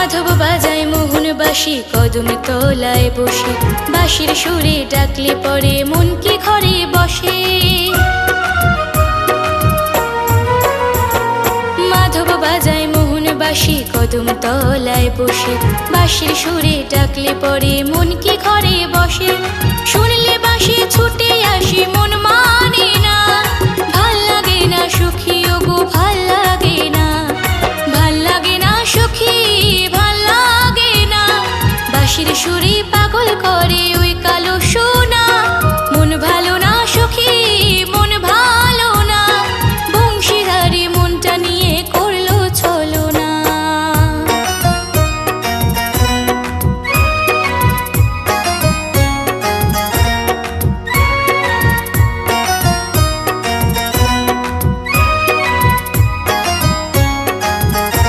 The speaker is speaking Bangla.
মাধব বাজায় মোহন বাঁশি কদম তলায় বসে, বাঁশির সুরে ডাকলে পরে মন কি ঘরে বসে। মাধব বাজায় মোহন বাঁশি কদম তলায় বসে, বাঁশির সুরে ডাকলে পরে মন কি ঘরে বসে। শুনলে বাঁশি ছুটে আসি মন মানে না, ভাল লাগে না সুখী ওগো ভাল